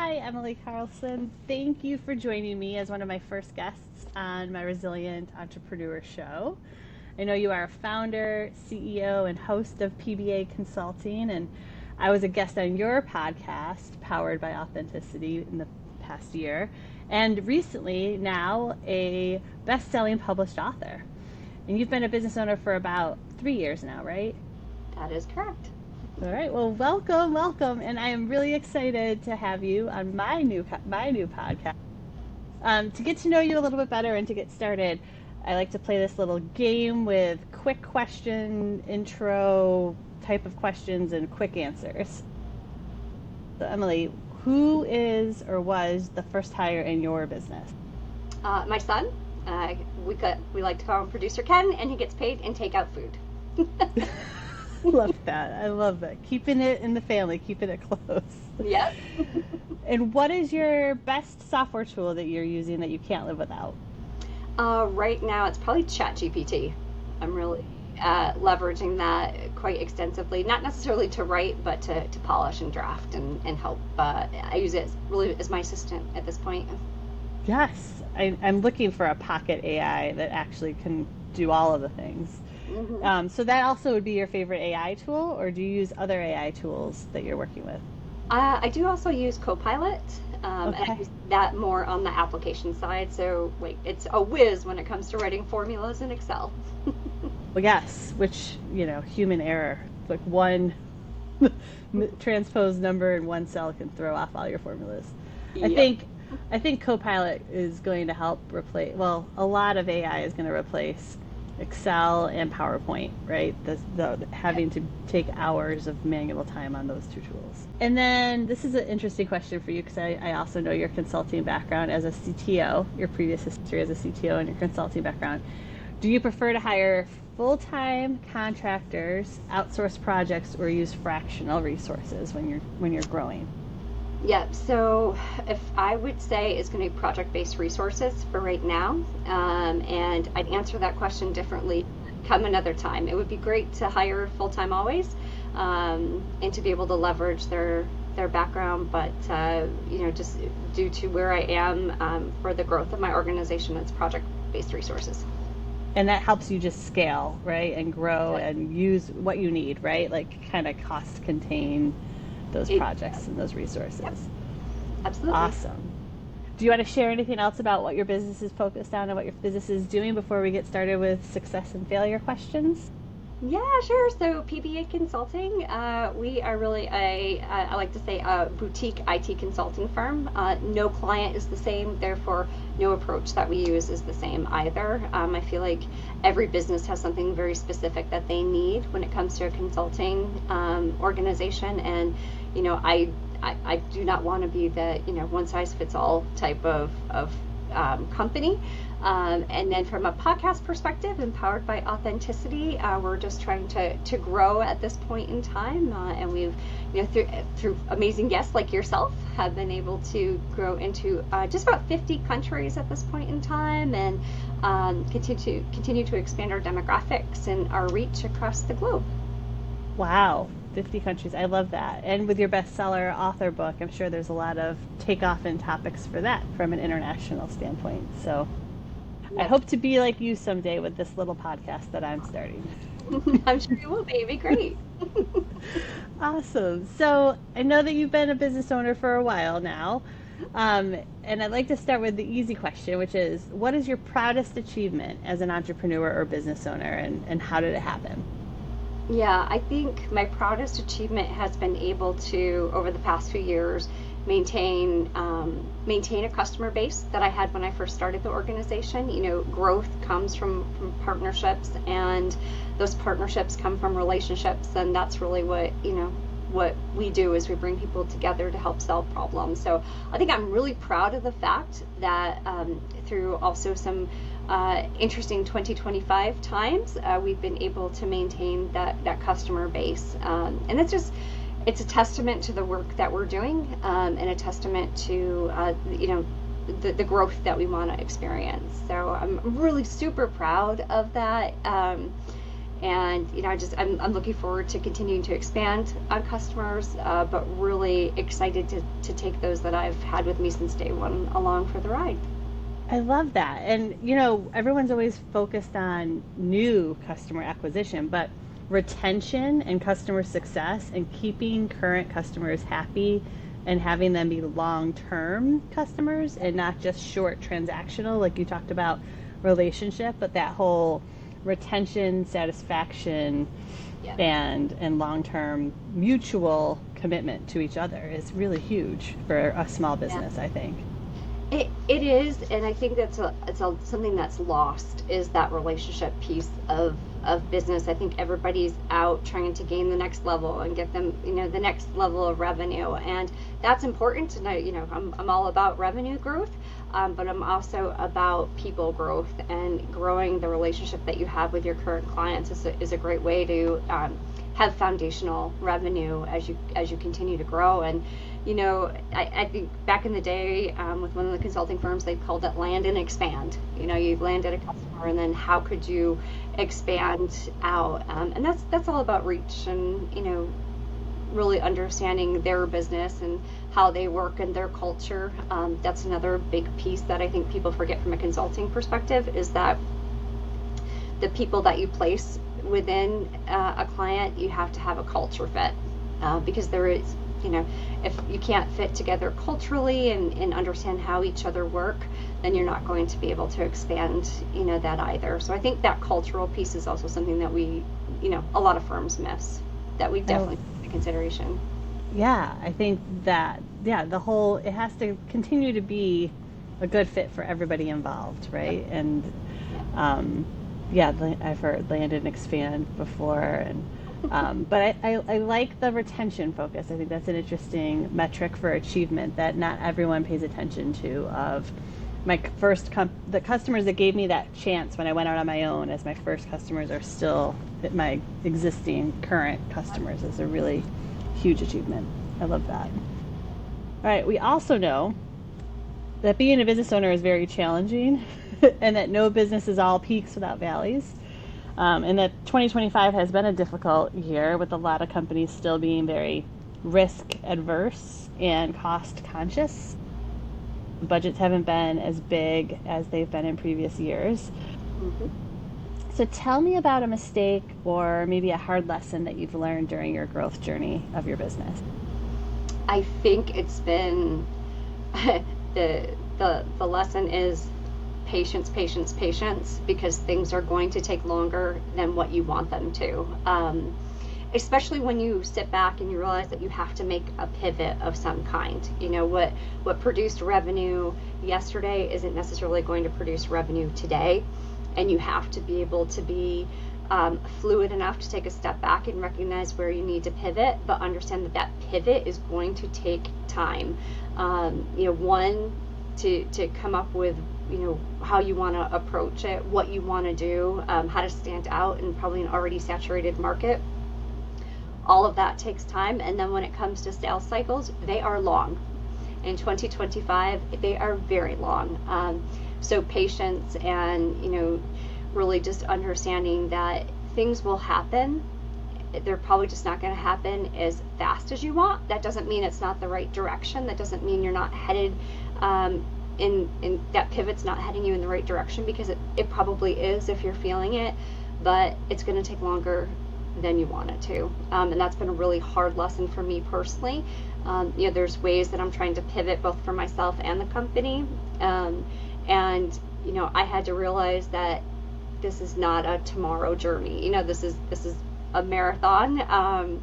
Hi, Emily Carlson. Thank you for joining me as one of my first guests on my Resilient Entrepreneur Show. I know you are a founder, CEO, and host of PBA Consulting, and I was a guest on your podcast, Powered by Authenticity, in the past year, and recently now a best-selling published author. And you've been a business owner for about 3 years now, right? That is correct. All right. Well, welcome, and I am really excited to have you on my new podcast. To get to know you a little bit better and to get started, I like to play this little game with quick question, intro type of questions, and quick answers. So, Emily, who is or was the first hire in your business? My son. We like to call him Producer Ken, and he gets paid and take out food. Love that. I love that. Keeping it in the family, keeping it close. Yep. And what is your best software tool that you're using that you can't live without? Right now, it's probably ChatGPT. I'm really leveraging that quite extensively, not necessarily to write, but to polish and draft and help. I use it really as my assistant at this point. Yes. I'm looking for a pocket AI that actually can do all of the things. Mm-hmm. So that also would be your favorite AI tool, or do you use other AI tools that you're working with? I do also use Copilot, and I Okay. use that more on the application side. So, it's a whiz when it comes to writing formulas in Excel. Well, yes, which, human error, like one transposed number in one cell can throw off all your formulas. Yep. I think Copilot is going to help replace, well, a lot of AI is going to replace Excel and PowerPoint, right? The having to take hours of manual time on those two tools. And then this is an interesting question for you because I also know your consulting background as a CTO, your previous history as a CTO and your consulting background. Do you prefer to hire full-time contractors, outsource projects, or use fractional resources when you're growing? Yeah, so if I would say it's going to be project-based resources for right now, and I'd answer that question differently come another time. It would be great to hire full-time always, and to be able to leverage their background, but just due to where I am for the growth of my organization, it's project-based resources. And that helps you just scale, right? And grow and use what you need, right? Like kind of cost contain those projects and those resources. Yep. Absolutely. Awesome. Do you want to share anything else about what your business is focused on and what your business is doing before we get started with success and failure questions? Yeah, sure. So PBA Consulting, we are really I like to say, a boutique IT consulting firm. No client is the same, therefore no approach that we use is the same either. I feel like every business has something very specific that they need when it comes to a consulting organization, and I do not want to be the one size fits all type of company. And then from a podcast perspective, empowered by authenticity, we're just trying to grow at this point in time, and we've through amazing guests like yourself have been able to grow into just about 50 countries at this point in time, and continue to expand our demographics and our reach across the globe. Wow, 50 countries. I love that. And with your bestseller author book, I'm sure there's a lot of takeoff in topics for that from an international standpoint. So I hope to be like you someday with this little podcast that I'm starting. I'm sure you will be. It'd be great. Awesome. So I know that you've been a business owner for a while now. And I'd like to start with the easy question, which is, what is your proudest achievement as an entrepreneur or business owner, and how did it happen? Yeah, I think my proudest achievement has been able to, over the past few years, maintain a customer base that I had when I first started the organization. Growth comes from partnerships, and those partnerships come from relationships, and that's really what we do is we bring people together to help solve problems. So I think I'm really proud of the fact that through also some interesting 2025 times, we've been able to maintain that customer base, and it's a testament to the work that we're doing, and a testament to the growth that we want to experience. So I'm really super proud of that. And I'm looking forward to continuing to expand on customers, but really excited to take those that I've had with me since day one along for the ride. I love that. And, everyone's always focused on new customer acquisition, but retention and customer success and keeping current customers happy and having them be long-term customers and not just short transactional, like you talked about relationship, but that whole retention, satisfaction, Yeah. and long-term mutual commitment to each other is really huge for a small business, I think. It is, and I think something that's lost is that relationship piece of business. I think everybody's out trying to gain the next level and get them, the next level of revenue, and that's important. And I'm all about revenue growth, but I'm also about people growth, and growing the relationship that you have with your current clients is a great way to have foundational revenue as you continue to grow. And I think back in the day, with one of the consulting firms, they called it land and expand. You landed a customer, and then how could you expand out? And that's all about reach, and really understanding their business and how they work and their culture. That's another big piece that I think people forget from a consulting perspective, is that the people that you place within a client, you have to have a culture fit, because there is, if you can't fit together culturally and understand how each other work, then you're not going to be able to expand, that either. So I think that cultural piece is also something that we, a lot of firms miss, that we definitely take into consideration. Yeah, I think that, it has to continue to be a good fit for everybody involved, right? And, I've heard land and expand before, and but I like the retention focus. I think that's an interesting metric for achievement that not everyone pays attention to. Of my the customers that gave me that chance when I went out on my own as my first customers are still my existing current customers, is a really huge achievement. I love that. All right, we also know that being a business owner is very challenging and that no business is all peaks without valleys. And that 2025 has been a difficult year, with a lot of companies still being very risk adverse and cost conscious. Budgets haven't been as big as they've been in previous years. Mm-hmm. So tell me about a mistake or maybe a hard lesson that you've learned during your growth journey of your business. I think it's been the lesson is patience, patience, patience, because things are going to take longer than what you want them to. Especially when you sit back and you realize that you have to make a pivot of some kind. What produced revenue yesterday isn't necessarily going to produce revenue today, and you have to be able to be fluid enough to take a step back and recognize where you need to pivot, but understand that pivot is going to take time. One, to come up with how you want to approach it, what you want to do, how to stand out in probably an already saturated market. All of that takes time. And then when it comes to sales cycles, they are long. In 2025, they are very long. So patience and, really just understanding that things will happen. They're probably just not going to happen as fast as you want. That doesn't mean it's not the right direction. That doesn't mean you're not headed in that pivot's not heading you in the right direction, because it probably is if you're feeling it, but it's going to take longer than you want it to. And that's been a really hard lesson for me personally. There's ways that I'm trying to pivot both for myself and the company. And I had to realize that this is not a tomorrow journey. This is a marathon.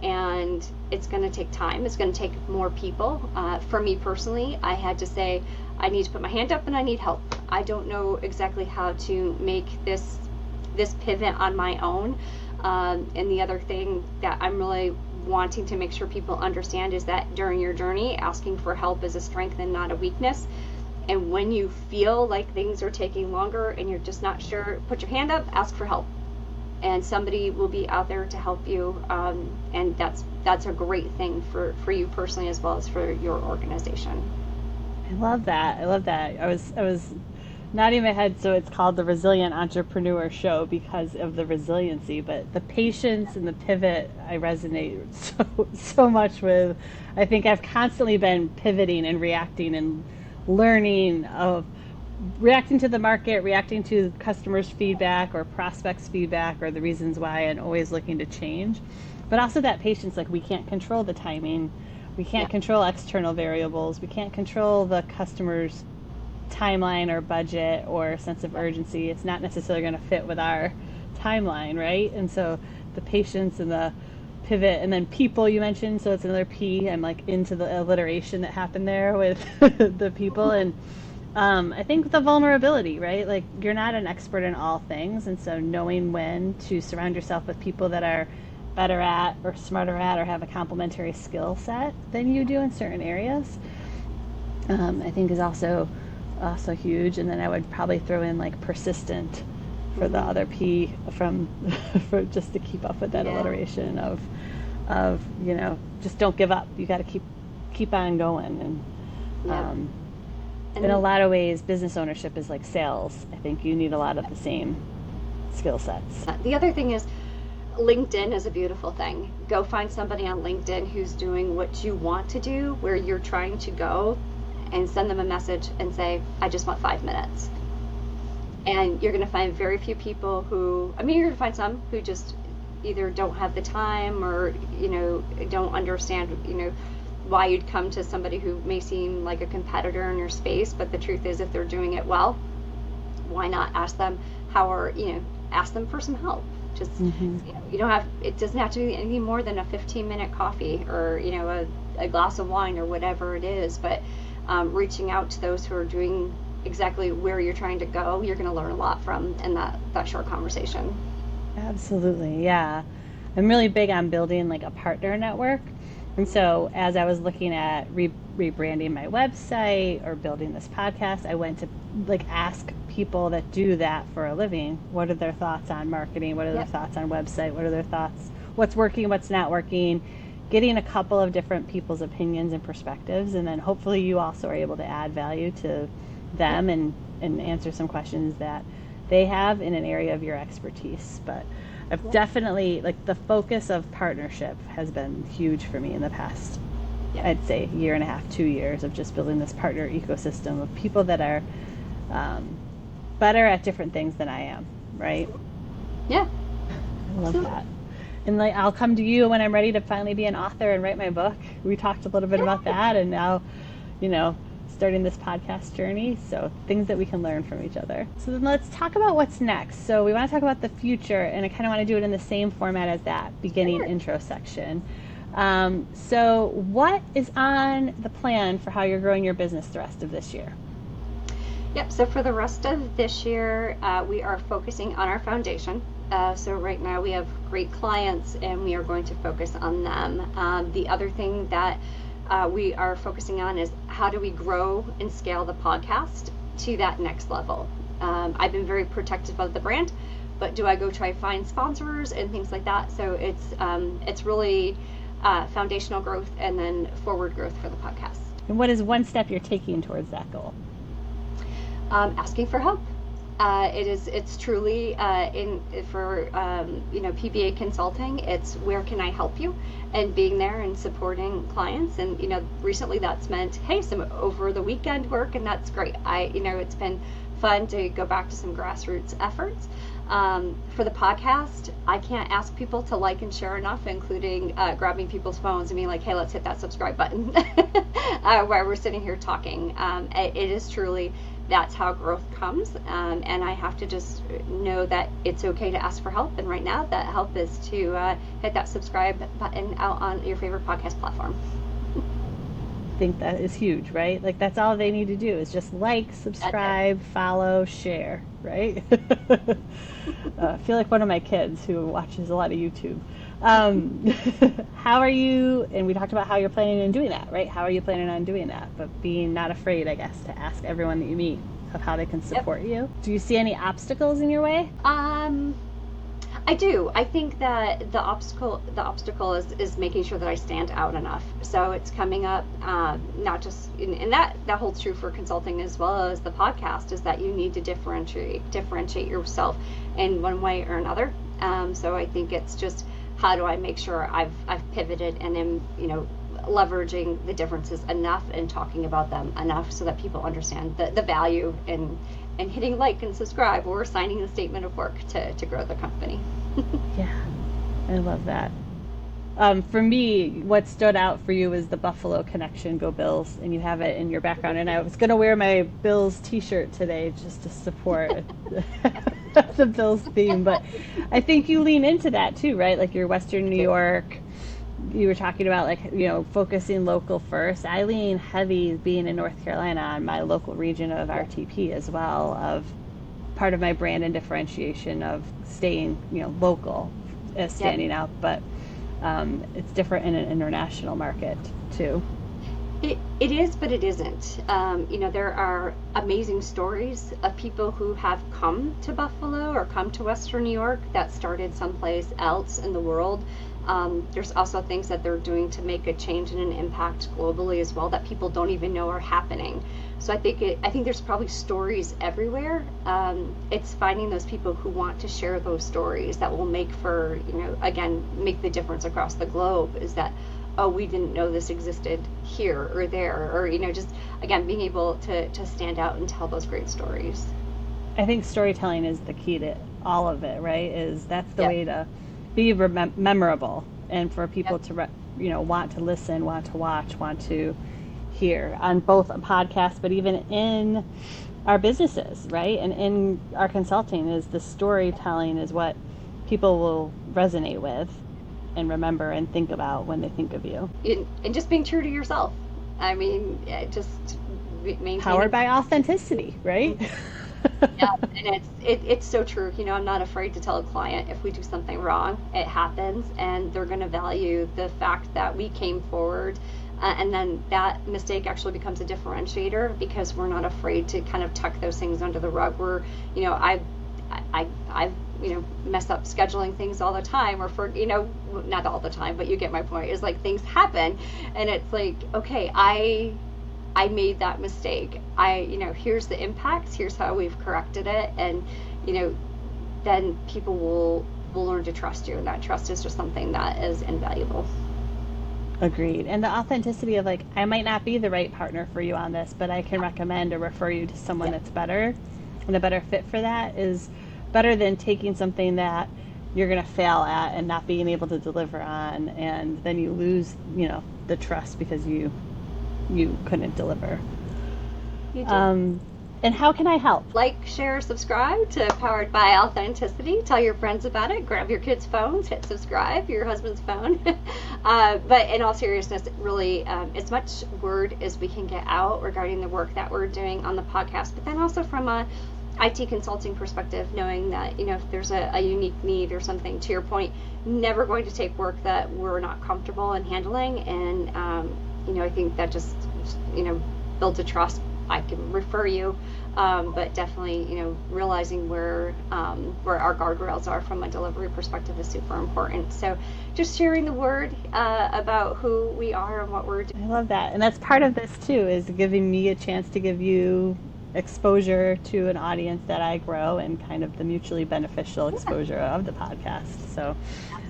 And it's going to take time. It's going to take more people. For me personally, I had to say, I need to put my hand up and I need help. I don't know exactly how to make this pivot on my own. And the other thing that I'm really wanting to make sure people understand is that during your journey, asking for help is a strength and not a weakness. And when you feel like things are taking longer and you're just not sure, put your hand up, ask for help. And somebody will be out there to help you. And that's a great thing for you personally, as well as for your organization. I love that. I was nodding my head, so it's called the Resilient Entrepreneur Show because of the resiliency, but the patience and the pivot I resonate so much with. I think I've constantly been pivoting and reacting and learning of reacting to the market, reacting to customers' feedback or prospects' feedback or the reasons why, and always looking to change. But also that patience, like we can't control the timing, we can't control external variables, we can't control the customer's timeline or budget or sense of urgency. It's not necessarily going to fit with our timeline, right? And so the patience and the pivot, and then people you mentioned, so it's another P. I'm like into the alliteration that happened there with the people. And I think the vulnerability, right? Like you're not an expert in all things, and so knowing when to surround yourself with people that are better at or smarter at or have a complementary skill set than you do in certain areas, I think is also huge. And then I would probably throw in like persistent for the other P from for just to keep up with that alliteration of just don't give up. You got to keep on going. And in a lot of ways, business ownership is like sales. I think you need a lot of the same skill sets. The other thing is LinkedIn is a beautiful thing. Go find somebody on LinkedIn who's doing what you want to do, where you're trying to go, and send them a message and say, I just want 5 minutes. And you're going to find very few people who, you're going to find some who just either don't have the time or, don't understand, why you'd come to somebody who may seem like a competitor in your space. But the truth is, if they're doing it well, why not ask them ask them for some help. Just, you don't have, it doesn't have to be anything more than a 15-minute coffee or, a glass of wine or whatever it is. But reaching out to those who are doing exactly where you're trying to go, you're going to learn a lot from in that short conversation. Absolutely. Yeah. I'm really big on building like a partner network. And so as I was looking at rebranding my website or building this podcast, I went to like ask people that do that for a living, what are their thoughts on marketing? What are their thoughts on website? What are their thoughts? What's working? What's not working? Getting a couple of different people's opinions and perspectives. And then hopefully you also are able to add value to them and answer some questions that they have in an area of your expertise. But I've definitely, like, the focus of partnership has been huge for me in the past, I'd say, year and a half, 2 years of just building this partner ecosystem of people that are better at different things than I am, right? Yeah. I love that. And like, I'll come to you when I'm ready to finally be an author and write my book. We talked a little bit about that, and now, starting this podcast journey. So things that we can learn from each other. So then let's talk about what's next. So we want to talk about the future, and I kind of want to do it in the same format as that beginning intro section. So what is on the plan for how you're growing your business the rest of this year? Yep. So for the rest of this year, we are focusing on our foundation. So right now we have great clients, and we are going to focus on them. The other thing that we are focusing on is how do we grow and scale the podcast to that next level. I've been very protective of the brand, but do I go try find sponsors and things like that? So it's really foundational growth and then forward growth for the podcast. And what is one step you're taking towards that goal? Asking for help. It's truly for PBA Consulting. It's where can I help you, and being there and supporting clients. And recently that's meant some over the weekend work, and that's great. It's been fun to go back to some grassroots efforts. For the podcast, I can't ask people to like and share enough, including grabbing people's phones and being like, hey, let's hit that subscribe button while we're sitting here talking. It is truly, that's how growth comes, and I have to just know that it's okay to ask for help. And right now, that help is to hit that subscribe button out on your favorite podcast platform. I think that is huge, right? Like, that's all they need to do is just like, subscribe, follow, share, right? I feel like one of my kids who watches a lot of YouTube. How are you, and we talked about how you're planning on doing that, right? How are you planning on doing that? But being not afraid, I guess, to ask everyone that you meet of how they can support you. Do you see any obstacles in your way? I do. I think that the obstacle is making sure that I stand out enough. So it's coming up, not just, and that holds true for consulting as well as the podcast, is that you need to differentiate yourself in one way or another. So I think it's just, how do I make sure I've pivoted and am, leveraging the differences enough and talking about them enough so that people understand the value in and hitting like and subscribe or signing a statement of work to grow the company. Yeah, I love that. For me, what stood out for you was the Buffalo connection, Go Bills, and you have it in your background. And I was going to wear my Bills t-shirt today just to support the Bills theme. But I think you lean into that too, right? Like you're Western New York. You were talking about focusing local first. I lean heavy being in North Carolina on my local region of RTP as well, of part of my brand and differentiation of staying, local as standing out. But it's different in an international market too. It is, but it isn't. There are amazing stories of people who have come to Buffalo or come to Western New York that started someplace else in the world. There's also things that they're doing to make a change and an impact globally as well that people don't even know are happening. So I think there's probably stories everywhere. It's finding those people who want to share those stories that will make the difference across the globe. Is that, oh, we didn't know this existed here or there, or just again being able to stand out and tell those great stories. I think storytelling is the key to all of it, right? That's the Yep. way to be memorable, and for people Yep. to want to listen, want to watch, want to hear on both a podcast, but even in our businesses, right? And in our consulting, is the storytelling is what people will resonate with and remember and think about when they think of you. And just being true to yourself. I mean, just maintaining. Powered by authenticity, right? Yeah, and it's so true. I'm not afraid to tell a client if we do something wrong. It happens, and they're going to value the fact that we came forward, and then that mistake actually becomes a differentiator because we're not afraid to kind of tuck those things under the rug. I've mess up scheduling things all the time, or not all the time, but you get my point. Is like things happen, and it's like, okay, I made that mistake. Here's the impacts. Here's how we've corrected it, and then people will learn to trust you, and that trust is just something that is invaluable. Agreed. And the authenticity of I might not be the right partner for you on this, but I can recommend or refer you to someone that's better and a better fit for that is better than taking something that you're going to fail at and not being able to deliver on, and then you lose, the trust because you couldn't deliver. You do. And how can I help? Like, share, subscribe to Powered by Authenticity. Tell your friends about it. Grab your kids' phones, hit subscribe, your husband's phone. But in all seriousness, really, as much word as we can get out regarding the work that we're doing on the podcast, but then also from a IT consulting perspective, knowing that, if there's a unique need or something, to your point, never going to take work that we're not comfortable in handling. And, I think that just, builds a trust. I can refer you, but definitely, realizing where our guardrails are from a delivery perspective is super important. So just sharing the word about who we are and what we're doing. I love that. And that's part of this too, is giving me a chance to give you exposure to an audience that I grow, and kind of the mutually beneficial exposure of the podcast. So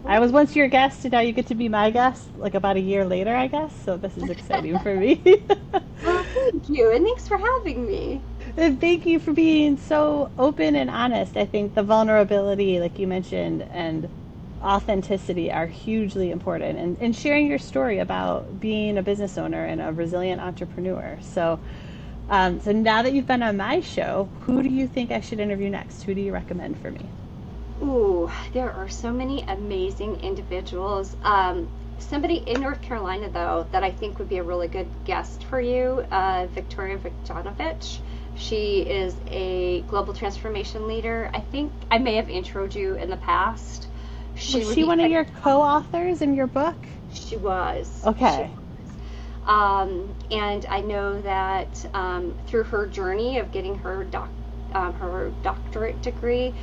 I was once your guest, and now you get to be my guest, about a year later, I guess. So this is exciting for me. Well, thank you, and thanks for having me. And thank you for being so open and honest. I think the vulnerability, like you mentioned, and authenticity are hugely important, and sharing your story about being a business owner and a resilient entrepreneur. So now that you've been on my show, who do you think I should interview next? Who do you recommend for me? Ooh, there are so many amazing individuals. Somebody in North Carolina, though, that I think would be a really good guest for you, Victoria Vukjanovich. She is a global transformation leader. I think I may have introed you in the past. Was she one of your co-authors in your book? She was. Okay. And I know that through her journey of getting her her doctorate degree.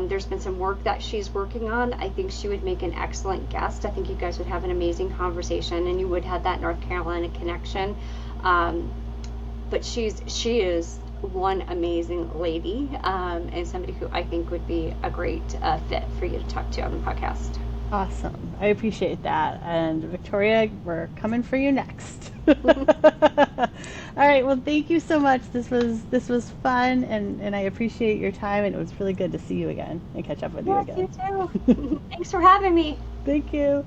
There's been some work that she's working on. I think she would make an excellent guest. I think you guys would have an amazing conversation, and you would have that North Carolina connection. But she is one amazing lady, and somebody who I think would be a great fit for you to talk to on the podcast. Awesome. I appreciate that. And Victoria, we're coming for you next. All right. Well, thank you so much. This was fun, and I appreciate your time, and it was really good to see you again and catch up with you Yes, again. you too. Thanks for having me. Thank you.